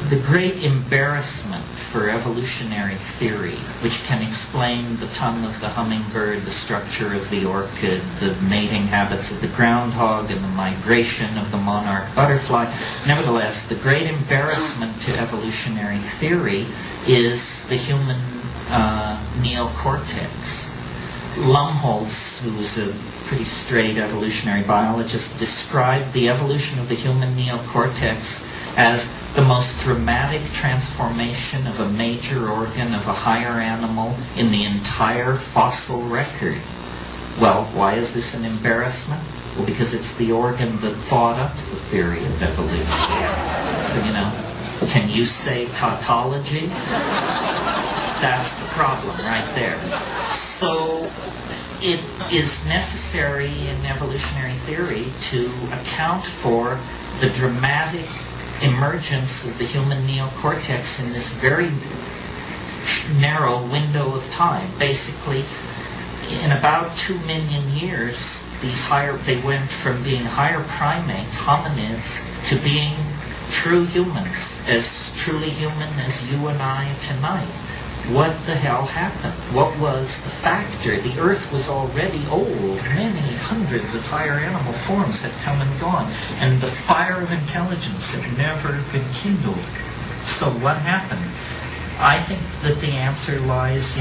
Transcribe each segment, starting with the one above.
the great embarrassment for evolutionary theory, which can explain the tongue of the hummingbird, the structure of the orchid, the mating habits of the groundhog, and the migration of the monarch butterfly. Nevertheless, the great embarrassment to evolutionary theory is the human neocortex. Lumholtz, who was a pretty straight evolutionary biologist, described the evolution of the human neocortex as the most dramatic transformation of a major organ of a higher animal in the entire fossil record. Well, why is this an embarrassment? Well, because it's the organ that thought up the theory of evolution. So, can you say tautology? That's the problem right there. So it is necessary in evolutionary theory to account for the dramatic emergence of the human neocortex in this very narrow window of time. Basically, in about 2 million years, they went from being higher primates, hominids, to being true humans, as truly human as you and I tonight. What the hell happened? What was the factor? The Earth was already old. Many hundreds of higher animal forms had come and gone, and the fire of intelligence had never been kindled. So what happened? I think that the answer lies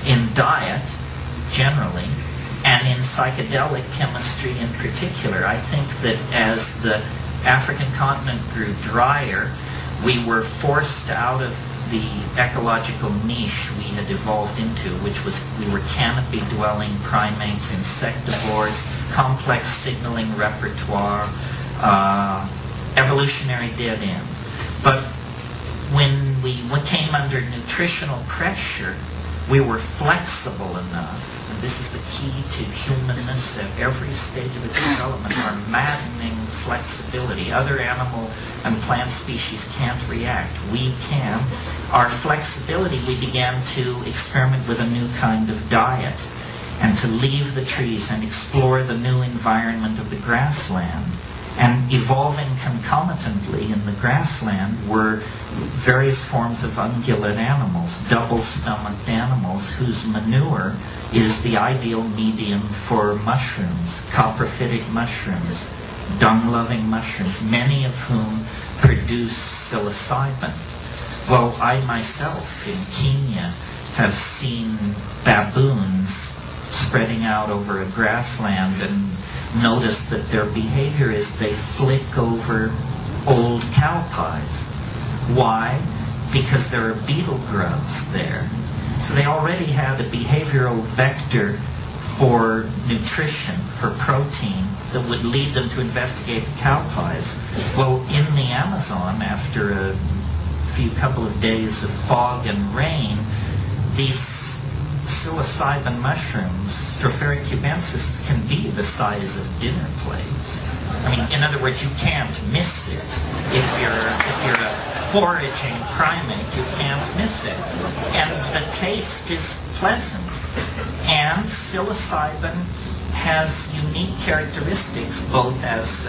in diet, generally, and in psychedelic chemistry in particular. I think that as the African continent grew drier, we were forced out of the ecological niche we had evolved into, which was we were canopy-dwelling primates, insectivores, complex signaling repertoire, evolutionary dead end. But when we came under nutritional pressure, we were flexible enough, and this is the key to humanness at every stage of its development, our maddening flexibility. Other animal and plant species can't react. We can. Our flexibility, we began to experiment with a new kind of diet and to leave the trees and explore the new environment of the grassland. And evolving concomitantly in the grassland were various forms of ungulate animals, double-stomached animals whose manure is the ideal medium for mushrooms, coprophytic mushrooms, dung-loving mushrooms, many of whom produce psilocybin. Well, I myself in Kenya have seen baboons spreading out over a grassland and notice that their behavior is they flick over old cow pies. Why? Because there are beetle grubs there. So they already had a behavioral vector for nutrition, for protein, that would lead them to investigate the cow pies. Well, in the Amazon, after a couple of days of fog and rain, these psilocybin mushrooms, Stropharia cubensis, can be the size of dinner plates. I mean, in other words, you can't miss it. If you're a foraging primate, you can't miss it. And the taste is pleasant. And psilocybin has unique characteristics, both as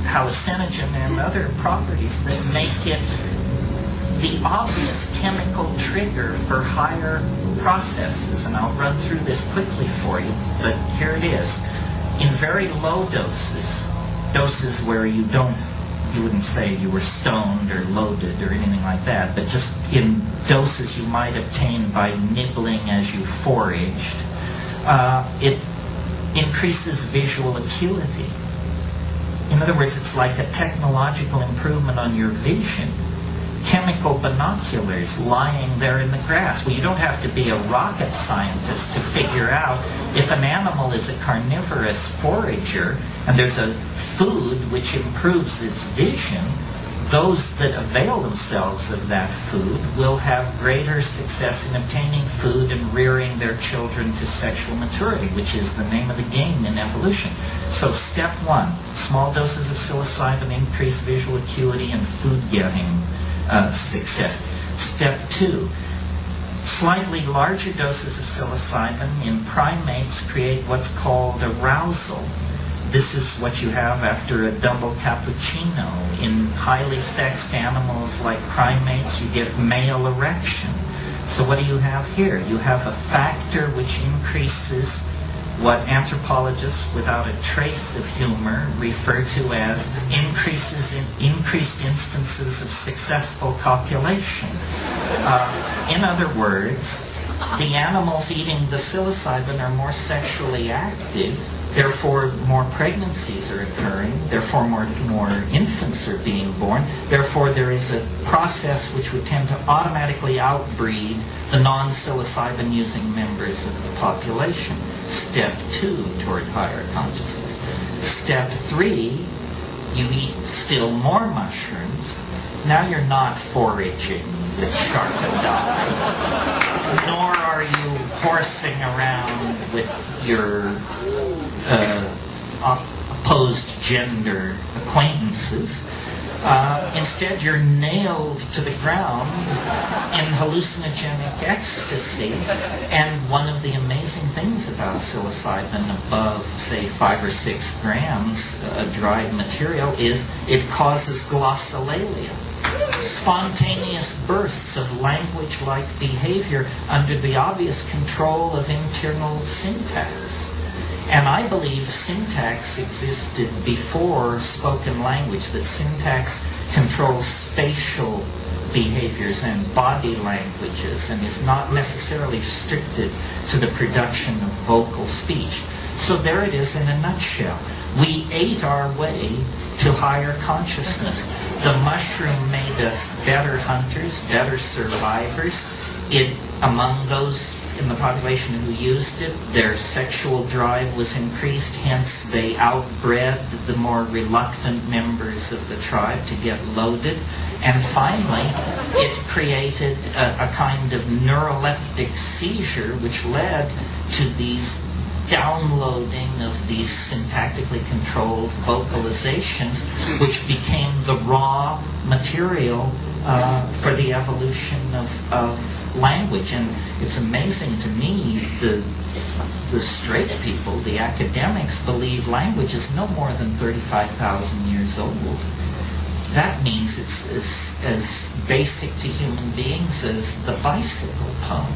hallucinogen and other properties that make it the obvious chemical trigger for higher processes. And I'll run through this quickly for you, but here it is. In very low doses where you wouldn't say you were stoned or loaded or anything like that, but just in doses you might obtain by nibbling as you foraged, it increases visual acuity. In other words, it's like a technological improvement on your vision. Chemical binoculars lying there in the grass. Well, you don't have to be a rocket scientist to figure out if an animal is a carnivorous forager and there's a food which improves its vision, those that avail themselves of that food will have greater success in obtaining food and rearing their children to sexual maturity, which is the name of the game in evolution. So step one, small doses of psilocybin increase visual acuity and food getting success. Step two, slightly larger doses of psilocybin in primates create what's called arousal. This is what you have after a double cappuccino. In highly sexed animals like primates, you get male erection. So what do you have here? You have a factor which increases what anthropologists without a trace of humor refer to as increased instances of successful copulation. In other words, the animals eating the psilocybin are more sexually active, therefore more pregnancies are occurring, therefore more infants are being born, therefore there is a process which would tend to automatically outbreed the non-psilocybin using members of the population. Step 2 toward higher consciousness. Step 3, you eat still more mushrooms. Now you're not foraging with sharp and eye, nor are you horsing around with your opposed gender acquaintances. Instead, you're nailed to the ground in hallucinogenic ecstasy. And one of the amazing things about psilocybin above, say, 5 or 6 grams dried material is it causes glossolalia. Spontaneous bursts of language-like behavior under the obvious control of internal syntax. And I believe syntax existed before spoken language, that syntax controls spatial behaviors and body languages and is not necessarily restricted to the production of vocal speech. So there it is in a nutshell. We ate our way to higher consciousness. The mushroom made us better hunters, better survivors. Among those in the population who used it, their sexual drive was increased, hence they outbred the more reluctant members of the tribe to get loaded. And finally, it created a kind of neuroleptic seizure which led to these downloading of these syntactically controlled vocalizations, which became the raw material for the evolution of language. And it's amazing to me, the straight people, the academics, believe language is no more than 35,000 years old. That means it's as basic to human beings as the bicycle pump.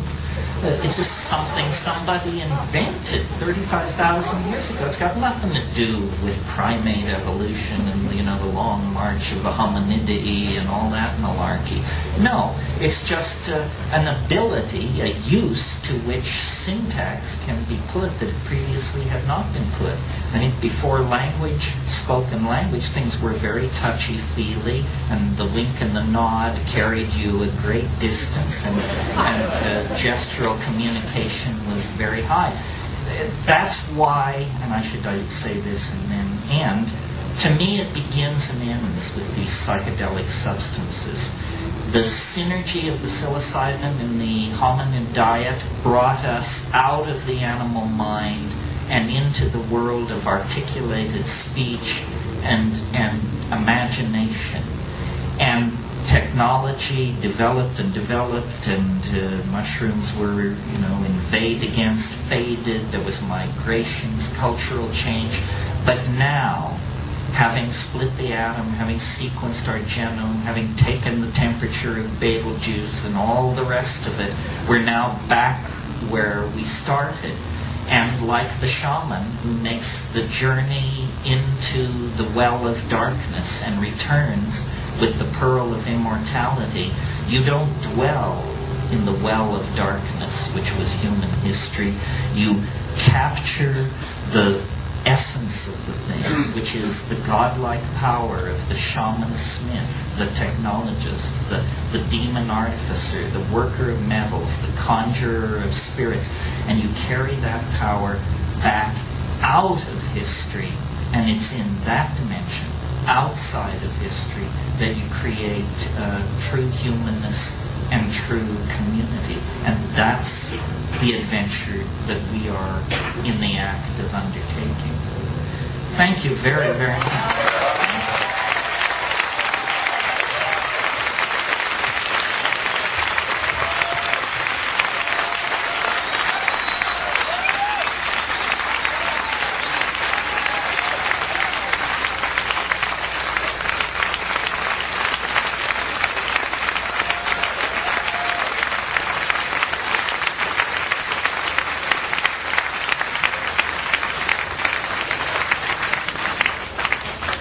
It's just something somebody invented 35,000 years ago. It's got nothing to do with primate evolution and, the long march of the hominidae and all that malarkey. No, it's just an ability, a use to which syntax can be put that previously had not been put. I think before language, spoken language, things were very touchy-feely, and the wink and the nod carried you a great distance, and gestural communication was very high. That's why, and I should say this and then end, to me it begins and ends with these psychedelic substances. The synergy of the psilocybin in the hominid diet brought us out of the animal mind and into the world of articulated speech and imagination. And technology developed, and mushrooms were, invade against, faded. There was migrations, cultural change. But now, having split the atom, having sequenced our genome, having taken the temperature of Betelgeuse and all the rest of it, we're now back where we started. And like the shaman who makes the journey into the well of darkness and returns with the pearl of immortality, you don't dwell in the well of darkness, which was human history. You capture the essence of the thing, which is the godlike power of the shaman smith, the technologist, the demon artificer, the worker of metals, the conjurer of spirits, and you carry that power back out of history, and it's in that dimension, outside of history, that you create true humanness and true community. And that's the adventure that we are in the act of undertaking. Thank you very, very much.